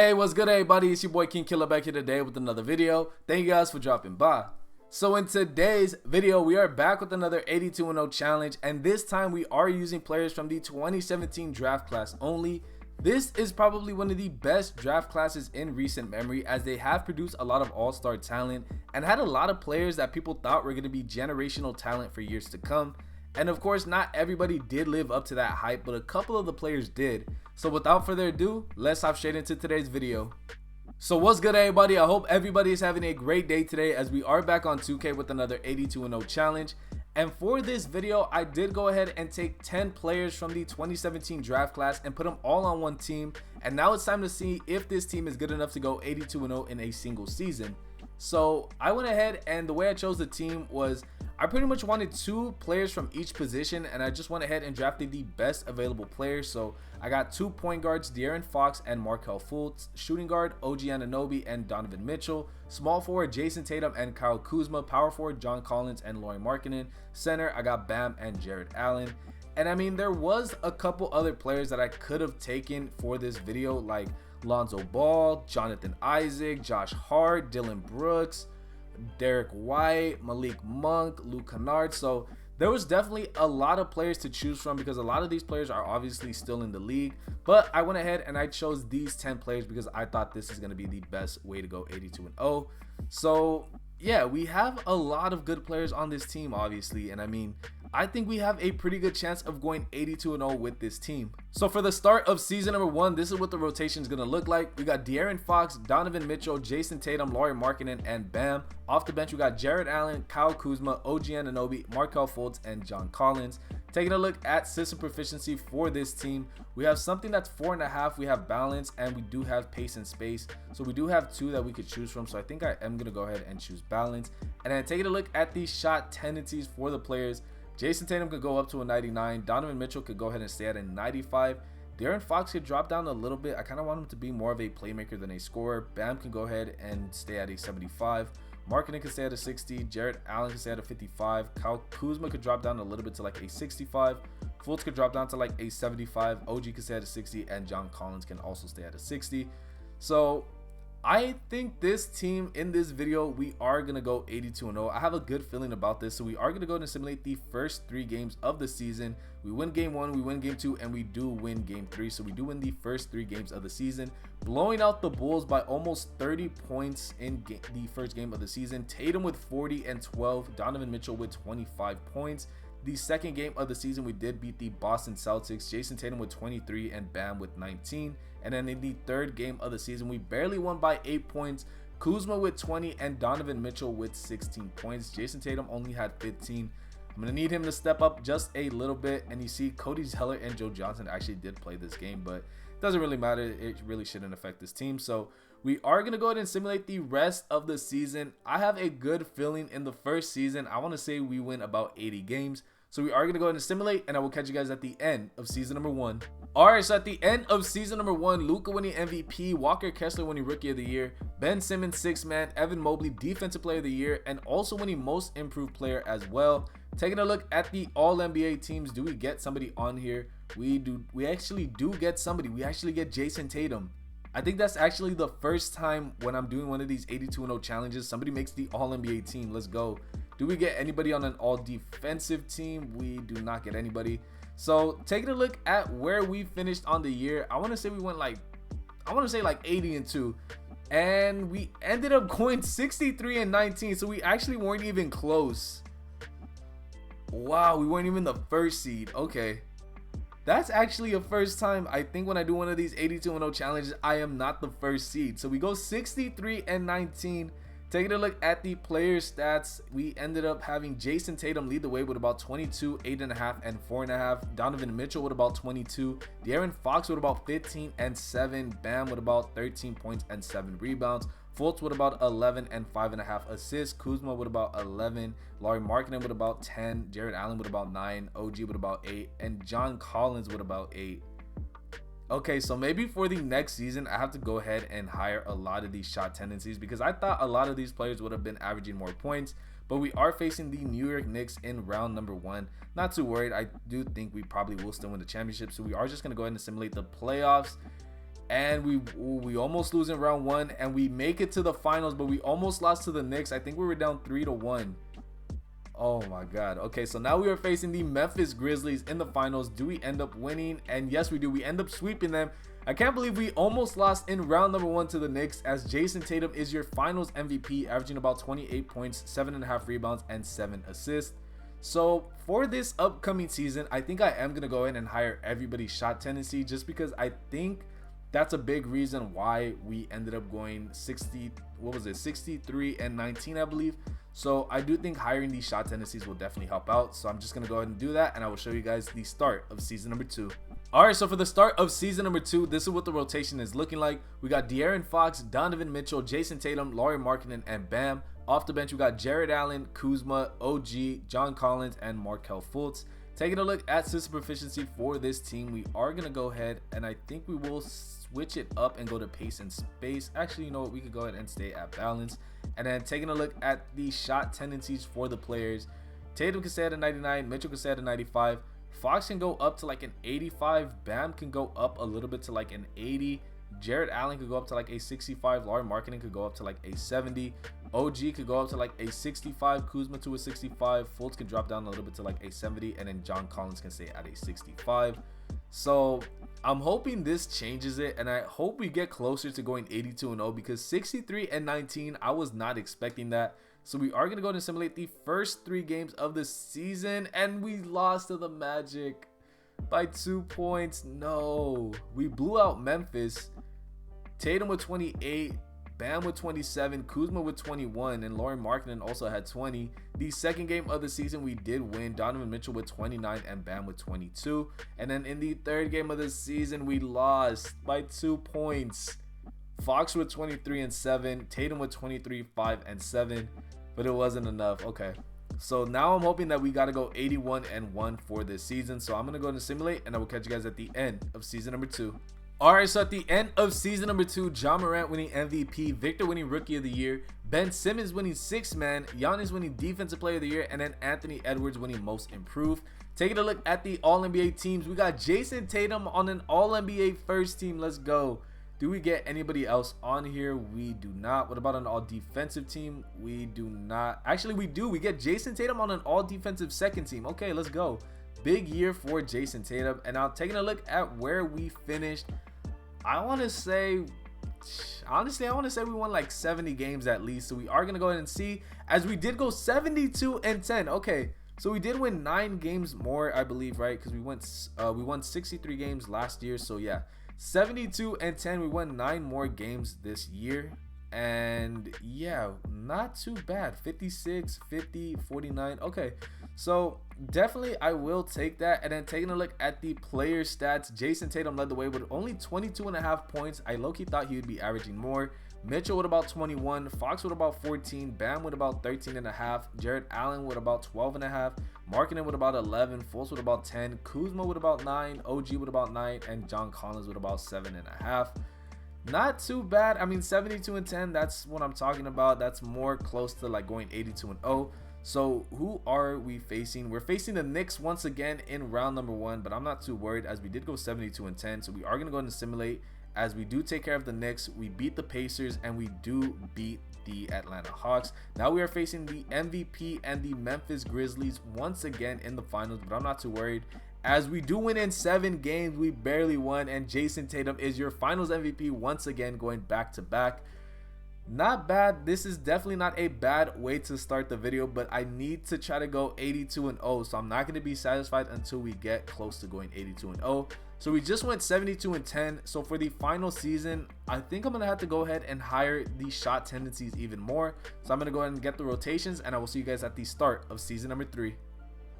Hey, what's good everybody? It's your boy King Killer back here today with another video. Thank you guys for dropping by. So in today's video, we are back with another 82-0 challenge, and this time we are using players from the 2017 draft class only. This is probably one of the best draft classes in recent memory, as they have produced a lot of all-star talent and had a lot of players that people thought were going to be generational talent for years to come. And of course, not everybody did live up to that hype, but a couple of the players did. So without further ado, let's hop straight into today's video. So what's good everybody? I hope everybody is having a great day today, as we are back on 2K with another 82-0 challenge. And for this video, I did go ahead and take 10 players from the 2017 draft class and put them all on one team. And now it's time to see if this team is good enough to go 82-0 in a single season. So I went ahead, and the way I chose the team was I pretty much wanted 2 players from each position, and I just went ahead and drafted the best available players. So I got 2 point guards, De'Aaron Fox and Markelle Fultz, shooting guard OG Anunoby and Donovan Mitchell, small forward Jayson Tatum and Kyle Kuzma, power forward John Collins and Lauri Markkanen, center I got Bam and Jarrett Allen. And I mean, there was a couple other players that I could have taken for this video, like Lonzo Ball, Jonathan Isaac, Josh Hart, Dylan Brooks, Derek White, Malik Monk, Luke Kennard. So there was definitely a lot of players to choose from, because a lot of these players are obviously still in the league. But I went ahead and I chose these 10 players because I thought this is going to be the best way to go 82-0. So yeah, we have a lot of good players on this team, obviously, and I mean, I think we have a pretty good chance of going 82-0 with this team. So for the start of season number 1, this is what the rotation is going to look like. We got De'Aaron Fox, Donovan Mitchell, Jayson Tatum, Lauri Markkanen, and Bam. Off the bench, we got Jarrett Allen, Kyle Kuzma, OG Anunoby, Markelle Fultz, and John Collins. Taking a look at system proficiency for this team, we have something that's 4.5. We have balance, and we do have pace and space. So we do have 2 that we could choose from. So I think I am going to go ahead and choose balance. And then taking a look at the shot tendencies for the players, Jayson Tatum could go up to a 99. Donovan Mitchell could go ahead and stay at a 95. De'Aaron Fox could drop down a little bit. I kind of want him to be more of a playmaker than a scorer. Bam can go ahead and stay at a 75. Markkanen could stay at a 60. Jarrett Allen could stay at a 55. Kyle Kuzma could drop down a little bit to like a 65. Fultz could drop down to like a 75. OG could stay at a 60. And John Collins can also stay at a 60. So I think this team in this video, we are going to go 82-0. I have a good feeling about this. So we are going to go and simulate the first 3 games of the season. We win game 1, we win game 2, and we do win game 3. So we do win the first 3 games of the season, blowing out the Bulls by almost 30 points in the first game of the season. Tatum with 40 and 12, Donovan Mitchell with 25 points. The second game of the season, we did beat the Boston Celtics, Jayson Tatum with 23 and Bam with 19. And then in the third game of the season, we barely won by 8 points, Kuzma with 20 and Donovan Mitchell with 16 points. Jayson Tatum only had 15. I'm going to need him to step up just a little bit. And you see Cody Zeller and Joe Johnson actually did play this game, but it doesn't really matter. It really shouldn't affect this team. So we are going to go ahead and simulate the rest of the season. I have a good feeling in the first season. I want to say we win about 80 games. So we are going to go ahead and simulate, and I will catch you guys at the end of season number 1. Alright, so at the end of season number 1, Luka winning MVP, Walker Kessler winning Rookie of the Year, Ben Simmons 6th man, Evan Mobley Defensive Player of the Year, and also winning Most Improved Player as well. Taking a look at the All-NBA teams, do we get somebody on here? We actually do get somebody. We actually get Jayson Tatum. I think that's actually the first time when I'm doing one of these 82-0 challenges, somebody makes the All-NBA team. Let's go. Do we get anybody on an all-defensive team? We do not get anybody. So taking a look at where we finished on the year, I want to say we went like, I want to say like 80-2. And we ended up going 63-19. So we actually weren't even close. Wow, we weren't even the first seed. Okay. That's actually a first time. I think when I do one of these 82-0 challenges, I am not the first seed. So we go 63-19. Taking a look at the player stats, we ended up having Jayson Tatum lead the way with about 22, 8.5, and 4.5. Donovan Mitchell with about 22. De'Aaron Fox with about 15 and 7. Bam with about 13 points and 7 rebounds. Fultz with about 11 and 5.5 assists. Kuzma with about 11. Lauri Markkanen with about 10. Jarrett Allen with about 9. OG with about 8. And John Collins with about 8. Okay, so maybe for the next season, I have to go ahead and hire a lot of these shot tendencies, because I thought a lot of these players would have been averaging more points. But we are facing the New York Knicks in round number 1. Not too worried. I do think we probably will still win the championship. So we are just going to go ahead and simulate the playoffs. And we almost lose in round 1, and we make it to the finals, but we almost lost to the Knicks. I think we were down 3-1. Oh my god. Okay, so now we are facing the Memphis Grizzlies in the finals. Do we end up winning? And yes, we do. We end up sweeping them. I can't believe we almost lost in round number 1 to the Knicks, as Jayson Tatum is your finals MVP, averaging about 28 points, 7.5 rebounds, and 7 assists. So for this upcoming season, I think I am going to go in and hire everybody's shot tendency, just because I think that's a big reason why we ended up going 63 and 19, I believe. So I do think hiring these shot tendencies will definitely help out. So I'm just going to go ahead and do that, and I will show you guys the start of season number 2. Alright, so for the start of season number 2, this is what the rotation is looking like. We got De'Aaron Fox, Donovan Mitchell, Jayson Tatum, Lauri Markkanen, and Bam. Off the bench, we got Jarrett Allen, Kuzma, OG, John Collins, and Markelle Fultz. Taking a look at system proficiency for this team, we are going to go ahead, and I think we will switch it up and go to pace and space. Actually, you know what? We could go ahead and stay at balance. And then taking a look at the shot tendencies for the players, Tatum can stay at a 99, Mitchell can stay at a 95. Fox can go up to like an 85. Bam can go up a little bit to like an 80. Jarrett Allen could go up to like a 65. Lauri Markkanen could go up to like a 70. OG could go up to like a 65. Kuzma to a 65. Fultz can drop down a little bit to like a 70. And then John Collins can stay at a 65. So I'm hoping this changes it, and I hope we get closer to going 82-0, because 63 and 19, I was not expecting that. So we are going to go ahead and simulate the first 3 games of the season, and we lost to the Magic by 2 points. No, we blew out Memphis. Tatum with 28, Bam with 27, Kuzma with 21, and Lauri Markkanen also had 20. The second game of the season, we did win. Donovan Mitchell with 29 and Bam with 22. And then in the third game of the season, we lost by 2 points. Fox with 23 and 7, Tatum with 23, 5 and 7, but it wasn't enough. Okay, so now I'm hoping that we got to go 81 and 1 for this season. So I'm gonna go ahead and simulate, and I will catch you guys at the end of season number 2. Alright, so at the end of season number 2, Ja Morant winning MVP, Victor winning Rookie of the Year, Ben Simmons winning Sixth Man, Giannis winning Defensive Player of the Year, and then Anthony Edwards winning Most Improved. Taking a look at the All-NBA teams, we got Jayson Tatum on an All-NBA first team. Let's go. Do we get anybody else on here? We do not. What about an all-defensive team? We do not. Actually, we do. We get Jayson Tatum on an all-defensive second team. Okay, let's go. Big year for Jayson Tatum. And now taking a look at where we finished, I want to say, honestly, I want to say we won like 70 games at least. So we are going to go ahead and see, as we did go 72 and 10. Okay, so we did win 9 games more, I believe, right? Because we won 63 games last year. So yeah, 72 and 10. We won 9 more games this year. And yeah, not too bad. 56, 50, 49. Okay, so definitely I will take that. And then taking a look at the player stats, Jayson Tatum led the way with only 22.5 points. I low-key thought he would be averaging more. Mitchell with about 21, Fox with about 14, Bam with about 13.5, Jarrett Allen with about 12.5, Markkanen with about 11, Fultz with about 10, Kuzma with about 9, OG with about 9, and John Collins with about 7.5. Not too bad. I mean, 72 and 10, that's what I'm talking about. That's more close to like going 82 and 0. So who are we facing? We're facing the Knicks once again in round number 1, but I'm not too worried, as we did go 72 and 10. So we are going to go ahead and simulate, as we do take care of the Knicks. We beat the Pacers, and we do beat the Atlanta Hawks. Now we are facing the MVP and the Memphis Grizzlies once again in the finals, but I'm not too worried, as we do win in 7 games. We barely won, and Jayson Tatum is your finals MVP once again, going back to back. Not bad. This is definitely not a bad way to start the video, but I need to try to go 82 and 0, so I'm not going to be satisfied until we get close to going 82 and 0. So we just went 72 and 10. So for the final season, I think I'm going to have to go ahead and hire the shot tendencies even more. So I'm going to go ahead and get the rotations, and I will see you guys at the start of season number 3.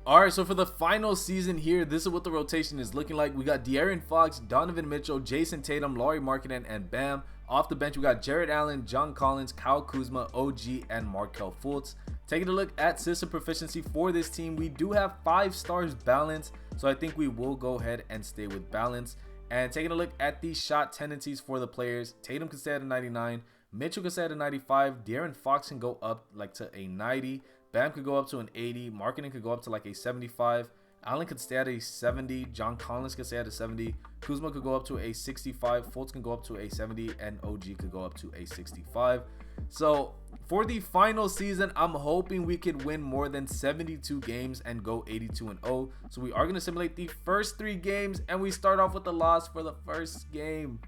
Alright, so for the final season here, this is what the rotation is looking like. We got De'Aaron Fox, Donovan Mitchell, Jayson Tatum, Lauri Markkanen, and Bam. Off the bench, we got Jarrett Allen, John Collins, Kyle Kuzma, OG, and Markelle Fultz. Taking a look at system proficiency for this team, we do have 5 stars balance, so I think we will go ahead and stay with balance. And taking a look at the shot tendencies for the players, Tatum can stay at a 99, Mitchell can stay at a 95, De'Aaron Fox can go up like to a 90, Bam could go up to an 80, Markkanen could go up to like a 75, Allen could stay at a 70. John Collins could stay at a 70. Kuzma could go up to a 65. Fultz can go up to a 70. And OG could go up to a 65. So for the final season, I'm hoping we could win more than 72 games and go 82-0. So we are going to simulate the first 3 games, and we start off with a loss for the first game.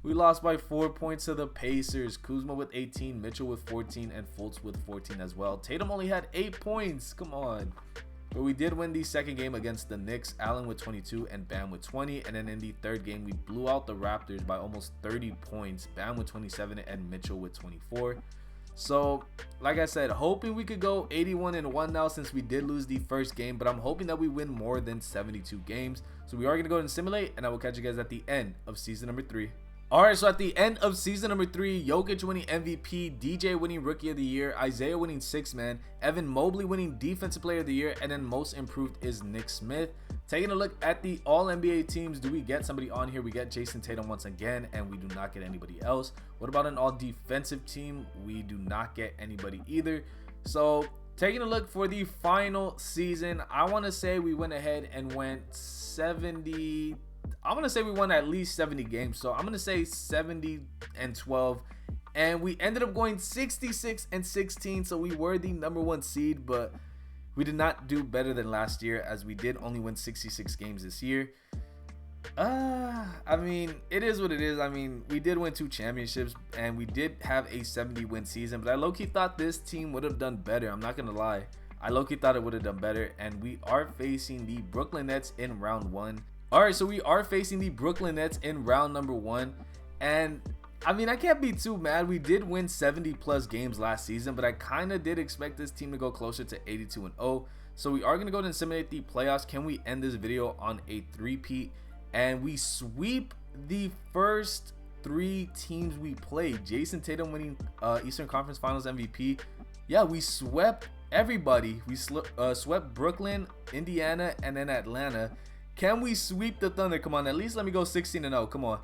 We lost by 4 points to the Pacers. Kuzma with 18, Mitchell with 14, and Fultz with 14 as well. Tatum only had 8 points. Come on. But we did win the second game against the Knicks. Allen with 22 and Bam with 20. And then in the third game, we blew out the Raptors by almost 30 points. Bam with 27 and Mitchell with 24. So, like I said, hoping we could go 81-1 now since we did lose the first game. But I'm hoping that we win more than 72 games. So we are going to go ahead and simulate. And I will catch you guys at the end of season number 3. Alright, so at the end of season number 3, Jokic winning MVP, DJ winning Rookie of the Year, Isaiah winning 6th Man, Evan Mobley winning Defensive Player of the Year, and then most improved is Nick Smith. Taking a look at the All-NBA teams, do we get somebody on here? We get Jason Tatum once again, and we do not get anybody else. What about an All-Defensive team? We do not get anybody either. So, taking a look for the final season, I want to say we went ahead and went 70... I'm going to say we won at least 70 games. So I'm going to say 70-12. And we ended up going 66-16. So we were the #1 seed, but we did not do better than last year, as we did only win 66 games this year. I mean, it is what it is. I mean, we did win 2 championships and we did have a 70-win season, but I low-key thought this team would have done better. I'm not going to lie. I low-key thought it would have done better. And we are facing the Brooklyn Nets in round 1. Alright, so we are facing the Brooklyn Nets in round number 1. And I mean, I can't be too mad. We did win 70 plus games last season, but I kind of did expect this team to go closer to 82-0. So we are going to go ahead and simulate the playoffs. Can we end this video on a 3-peat? And we sweep the first 3 teams we played. Jason Tatum winning Eastern Conference Finals MVP. Yeah, we swept everybody. We swept Brooklyn, Indiana, and then Atlanta. Can we sweep the Thunder? Come on, at least let me go 16-0. Come on.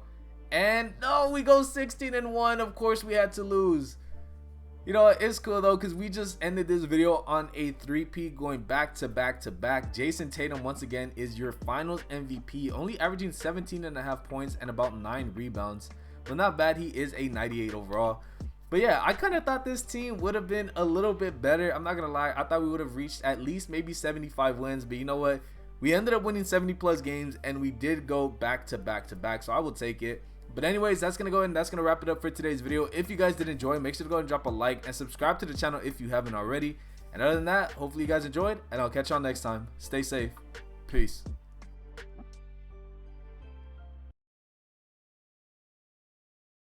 And no, we go 16-1. Of course, we had to lose. You know, it's cool though, because we just ended this video on a 3-peat, going back to back to back. Jason Tatum once again is your finals MVP, only averaging 17.5 points and about 9 rebounds. But not bad. He is a 98 overall. But yeah, I kind of thought this team would have been a little bit better. I'm not gonna lie. I thought we would have reached at least maybe 75 wins. But you know what? We ended up winning 70 plus games, and we did go back to back to back, so I will take it. But anyways, that's going to go ahead and that's going to wrap it up for today's video. If you guys did enjoy, make sure to go ahead and drop a like and subscribe to the channel if you haven't already. And other than that, hopefully you guys enjoyed, and I'll catch y'all next time. Stay safe. Peace.